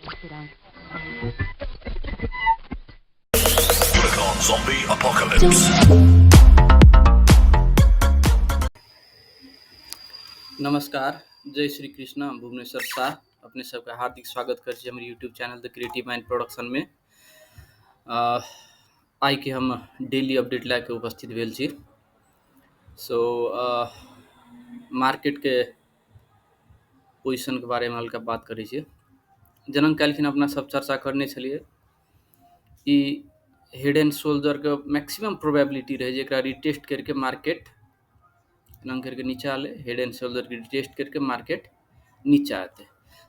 Protocol Zombie Apocalypse. नमस्कार, जय श्री कृष्ण। हम भुवनेश्वर शाह अपने सबका हार्दिक स्वागत कर छी हमर YouTube channel the creative mind production में। आइ के हम डेली अपडेट लेके उपस्थित भेल छी। सो मार्केट के पोजिशन के बारे में हल्का बात करै छी। जेना काल्हिखिन अपना सब चर्चा करने छलिए ई हेड एंड शोल्डर के मैक्सिमम प्रोबेबिलिटी रहे जे एकरा रिटेस्ट करके मार्केट एना करके नीचा आले, हेड एंड शोल्डर के रिटेस्ट करके मार्केट नीचा आते।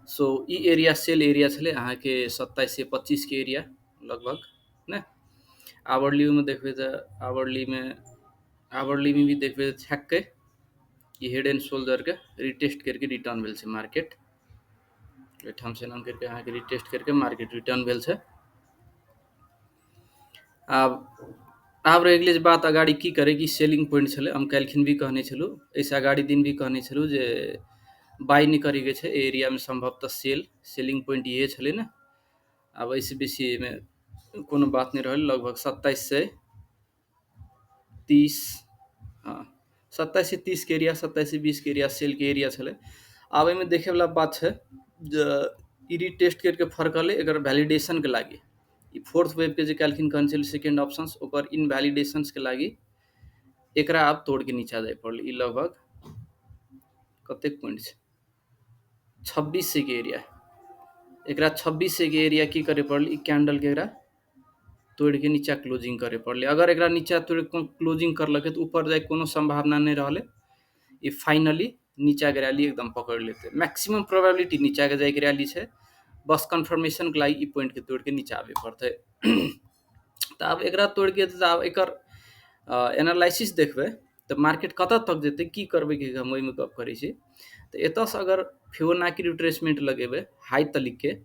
सो ई एरिया सेल एरिया छले अहाँ के 27 से 25 के एरिया लगभग ने। आवरली में देखबे तो आवरली में भी देखबे तो छक्के ई हेड एंड शोल्डर के रिटेस्ट करके रिटर्न भेल छै मार्केट। एठाम से नाम करके अहाँ के रिटेस्ट करके मार्केट रिटर्न भेल छै। आब रहि गेलै जे बात अगाड़ी की करे कि सेलिंग पॉइंट छलै। हम काल्हिखिन भी कहने छलू, एहिसँ अगाड़ी दिन भी कहने छलू जे बाय नहीं करे के छै एरिया में संभवतः सेलिंग पॉइंट ये छलै ने। अब ऐसे बेसी में कोनो बात नहीं रहल। लगभग 27 से 30 हाँ 27 से 30 के एरिया, 27 से 20 के एरिया सेल के एरिया छलै। आब एहिमे देखे वाला बात छै जे ई रिटेस्ट करके फरकले एकर वैलिडेशन के लागी ई फोर्थ वेव के जे काल्हिखिन कहने छलै सेकेंड ऑप्शंस ओकर इनवैलिडेशंस के लागी एकरा आब तोड़ के नीचा जाए पड़लै। ई लगभग कतेक पॉइंट छै 26 से के एरिया, एकरा 26 से के एरिया की करे पड़ल ई कैंडल के एकरा तोड़ के नीचा क्लोजिंग करे पड़ले। अगर एकरा नीचा तोड़ के क्लोजिंग करलकै तो ऊपर जाए कोनो संभावना नहीं रहले। ई फाइनली नीचा के रैली एकदम पकड़ लेते। मैक्सिमम प्रोबेबिलिटी नीचा के जाए के रैली छै, बस कंफर्मेशन के लागी ई पॉइंट के तोड़ के नीचा आवे पड़ते। तो अब एकरा तोड़ के तो अब एकर एनालिसिस देखबे तो मार्केट कत तक जेते की करबे के हम ओहि में गप करै छी। तो एतऽ से अगर फिबोनाची रिट्रेसमेंट लगेबे हाई तलिक के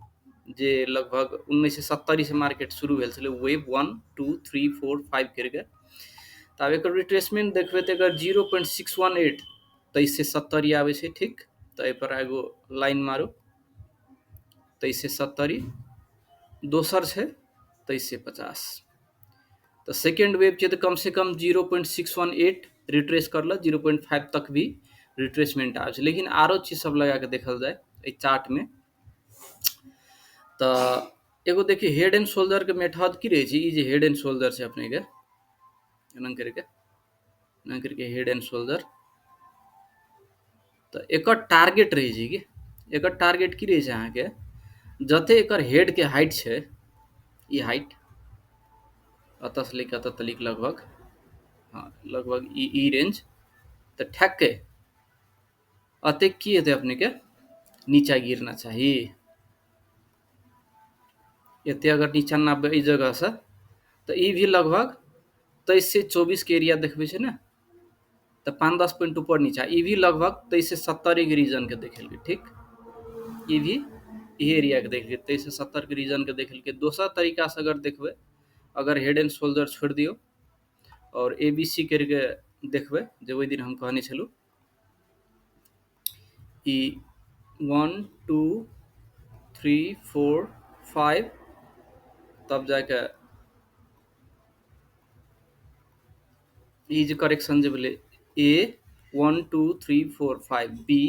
जे लगभग 1970 से मार्केट शुरू भेल छलै वेव 1 2 3 4 5 करके। तो अब एकर रिट्रेसमेंट देखबे तो एकर 0.618 23 से 70 आवे छै ठीक। तो एहि पर एगो लाइन मारू 23 से 70, दोसर छै 23 से 50। तो सेकेंड वेव छै तो कम से कम 0.618 रिट्रेस करल, 0.5 तक भी रिट्रेसमेंट आवे छै। लेकिन आरो चीज सब लगा के देखल जाए ए चार्ट में तो एगो देखिए हेड एंड शोल्डर के मेथड की रहे छै। ई जे हेड एंड शोल्डर छै अपने के एना करके हेड एंड शोल्डर तो एकर टारगेट रहे छै कि एकर टारगेट की रहे छै अहाँ के जते एकर हेड के हाइट छै ई हाइट अतः से लेकर अतः तलिक लगभग हाँ लगभग ई रेंज तो ठेक अते की हेतै अपने के नीचा गिरना चाहिए। एते अगर नीचा नापबे ई जगह से तो ई भी लगभग 23 से 24 के एरिया देखबे छै ना। तो 5-10 पॉइंट ऊपर नीचा ई भी लगभग 23 से 70 के रीजन के देखेलकै ठीक। ई भी ई एरिया के देखेलकै 23 से 70 के रीजन के देखेलकै। दोसर तरीका से अगर देखबे अगर हेड एंड शोल्डर छोड़ दियो और ए बी सी करके देखबे जे ओहि दिन हम कहने छलू ई 1 2 3 4 5 तब जाके ई जे करेक्शन जे भेलै ए 1 2 3 4 5 बी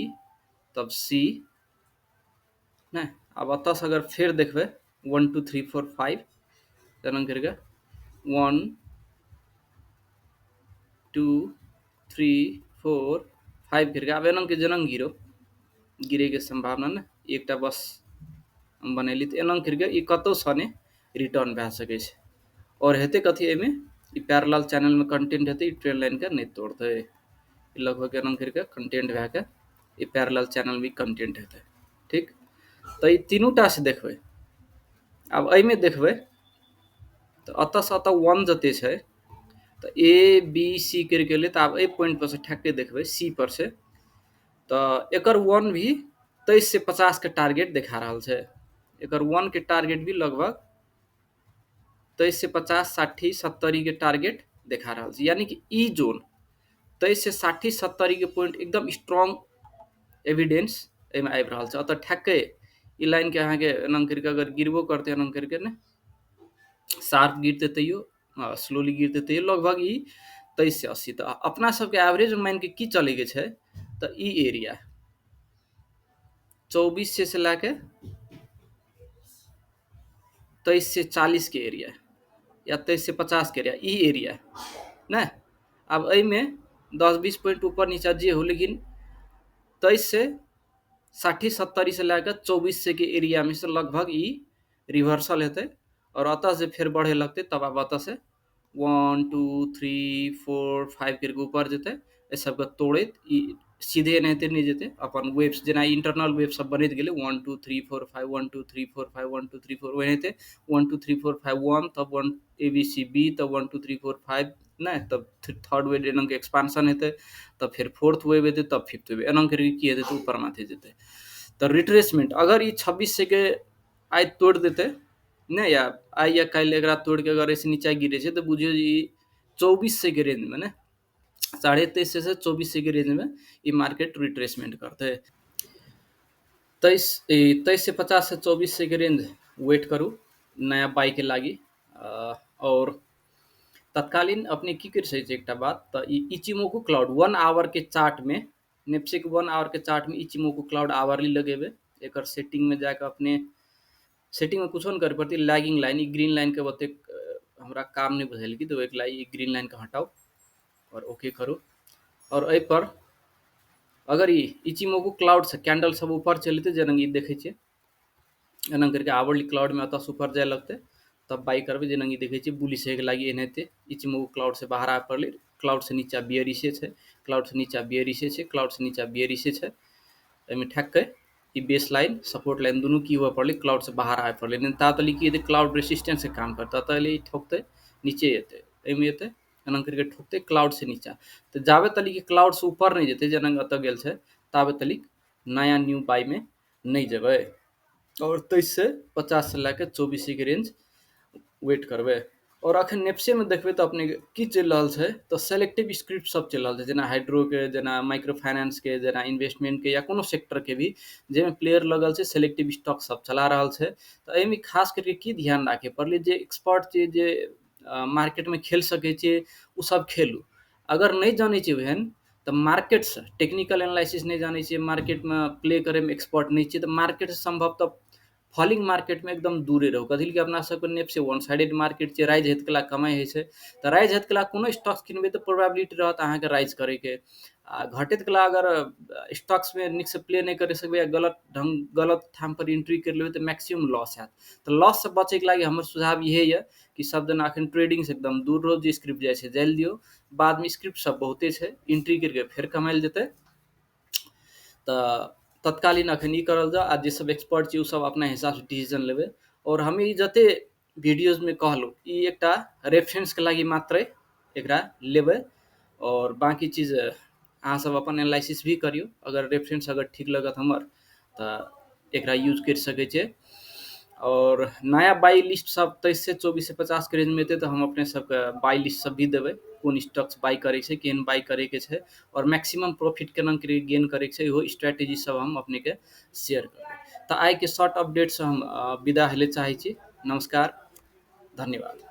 तब सी ना। अब अतः से अगर फिर देखबे 1 2 3 4 5 एना करके 1 2 3 4 5 करके अब एना के जनम गिरे के संभावना ना एकटा बस हम बनेली तो एना करके ई कतौ सने रिटर्न भए सकै छै। और हेते कथी एमे ई पैरेलल चैनल में कंटेंट हेते ई ट्रेंड लाइन के नहीं तोड़ते। ई लगभग एना करके कंटेंट भए के ई पैरेलल चैनल में कंटेंट हेते ठीक। तो ई तीनों टा से देखबे अब एहि में देखबे तो अतः से अतः 1 जते छै तो ए बी सी करके ले तो आब ए पॉइंट पर से ठेके देखबे सी पर से तो एकर 1 भी 23 से 50 के टारगेट दिखा रहा है। एकर 1 के टारगेट भी लगभग 23 से 50 60 70 के टारगेट दिखा रहा है। यानी कि ई जोन 23 से 60 70 के पॉइंट एकदम स्ट्रॉन्ग एविडेंस एमे आबि रहा है। अतः ठेके ई लाइन के अहाँके एना करके अगर गिरबो करते एना करके ने शार्प गिरते तैयो स्लोली गिरते तैयो लगभग ई 23 से 80 तो अपना सबके एवरेज मान के की चले के छै तो ई एरिया 24 से लेके 23 से 40 के एरिया या 23 से 50 के एरिया ई एरिया ना। अब एहिमे 10-20 पॉइंट ऊपर नीचा जे हो लेकिन 23 से 60-70 से लेकर 24 से के एरिया में से लगभग ई रिवर्सल हेतै और अतः से फिर बढ़े लगते तब अब अतः से 1 2 3 4 5 करके ऊपर जेतै ए सबके तोड़ैत ई सीधे एनाहिते नहीं जेतै अपन वेव्स जेना इंटरनल वेव सब बनैत गेलै 1 2 3 4 5 1 2 3 4 5 1 2 3 4 ओनाहिते 1 2 3 4 5 1 तब 1 ए बी सी बी तब 1 2 3 4 5 नहीं तब थर्ड वेव एना के एक्सपांशन हेतै तब फिर फोर्थ वेव हेतै तब फिफ्थ वेव एना करके की हेतै तो ऊपर माथे जेतै तो रिट्रेसमेंट अगर ई 26 से के आइ तोड़ देते नहीं या आई या कल एकरा तोड़ के अगर ऐसे नीचा गिरे छै तो बुझियो जी 24 से के रेंज में ना 23.5 से 24 से के रेंज में ये मार्केट रिट्रेसमेंट करते 23 से 50 से 24 से के रेंज वेट करू नया बाई के लागी और तत्कालीन अपने की कर सकै छै एकटा बात तो इचिमोकू क्लाउड 1 आवर के चार्ट में नेप्सिक 1 आवर के चार्ट में इचिमोकू क्लाउड आवरली लगेबे एकर सेटिंग में जाकर अपने सेटिंग में कुछ नहीं करे पड़ती लैगिंग लाइन ग्रीन लाइन के बते हमरा काम नहीं बुझाइल की तो एक लाइन ग्रीन लाइन के हटाओ और ओके करो और एहि पर अगर ई इचिमोकू क्लाउड से कैंडल सब ऊपर चलते जेना ई देखे छियै एना करके आवरली क्लाउड में अतः ऊपर जाए लगते तब बाई करबे जेना ई देखे छियै बुलिश के लागी एनाहिते इचिमोकू क्लाउड से बाहर आबे पड़ले क्लाउड से नीचा बियरिशे छै क्लाउड से नीचा बियरिशे छै क्लाउड से नीचा बियरिशे छै एहिमे ठेक्कै ई बेस लाइन सपोर्ट लाइन दुनू की हुआ पड़ले क्लाउड से बाहर आबे पड़ले नहीं ता तली की क्लाउड रेसिस्टेंस से काम करता तले ठोकते नीचे एते एहिमे एते एना करके ठोकते क्लाउड से नीचा तो जाबे तली के क्लाउड से ऊपर नहीं जेते जेना अतः गेल छै ताबे तली नया न्यू बाई में नहीं जेबै और 23 से 50 से लेके 24 के रेंज वेट करबे और अखन नेप्से में देखबे तो अपने की चल रहा है तो सेलेक्टिव स्क्रिप्ट सब चल रहा है जेना हाइड्रो के जेना माइक्रो फाइनेंस के जेना इन्वेस्टमेंट के या कोनो सेक्टर के भी जेमे प्लेयर लगल है सेलेक्टिव स्टॉक सब चला रहा है तो एहिमे खास करके की ध्यान रखे पड़ले जे एक्सपर्ट छै जे मार्केट में खेल सके छै उ सब खेलू अगर नहीं जाने छै ओहन तो मार्केट से टेक्निकल एनालिसिस नहीं जाने छै मार्केट में प्ले करे में एक्सपर्ट नहीं छै तो मार्केट से संभवतः फॉलिंग मार्केट में एकदम दूरे रहू कथी कि अपना सबके नेप से वन साइडेड मार्केट छै राइज हेत कला कमाई होइ छै तो राइज हेत कला कोनो स्टॉक्स किनबे तो प्रोबेबिलिटी रहत अहाँके राइज करे के आ घटैत कला अगर स्टॉक्स में नीक से प्ले नहीं कर सकबे या गलत ठाम पर एंट्री कर लेबे तो मैक्सिमम लॉस हैत तो लॉस से बचे के लागी हमर सुझाव इहे है कि सब जना अखन ट्रेडिंग से एकदम दूर रहो जे स्क्रिप्ट जाय छै जाइल दियो बाद में स्क्रिप्ट सब बहुते छै एंट्री करके फिर कमाइल जेतै तो तत्कालीन अखन ई करल जाओ आ जे सब एक्सपर्ट छै उ सब अपना हिसाब से डिसीजन लेबे और हम ई जते वीडियोज में कहलू ई एकटा रेफरेंस के लागी मात्रे एकरा लेबे और बाकी चीज अहाँ सब अपन एनालिसिस भी करियो अगर रेफरेंस अगर ठीक लगत हमर तो एकरा यूज कर सके छै और नया बाई लिस्ट सब 23 से 24 से 50 के रेंज में एतै तो हम अपने सबके बाई लिस्ट सब भी देबै कोन स्टॉक्स बाई करे छै केहन बाई करे के छै और मैक्सिमम प्रॉफिट केना गेन करे के छै इहो स्ट्रेटेजी सब हम अपने के शेयर करबै तो आइ के शॉर्ट अपडेट से हम विदा हेले चाहे छी नमस्कार धन्यवाद।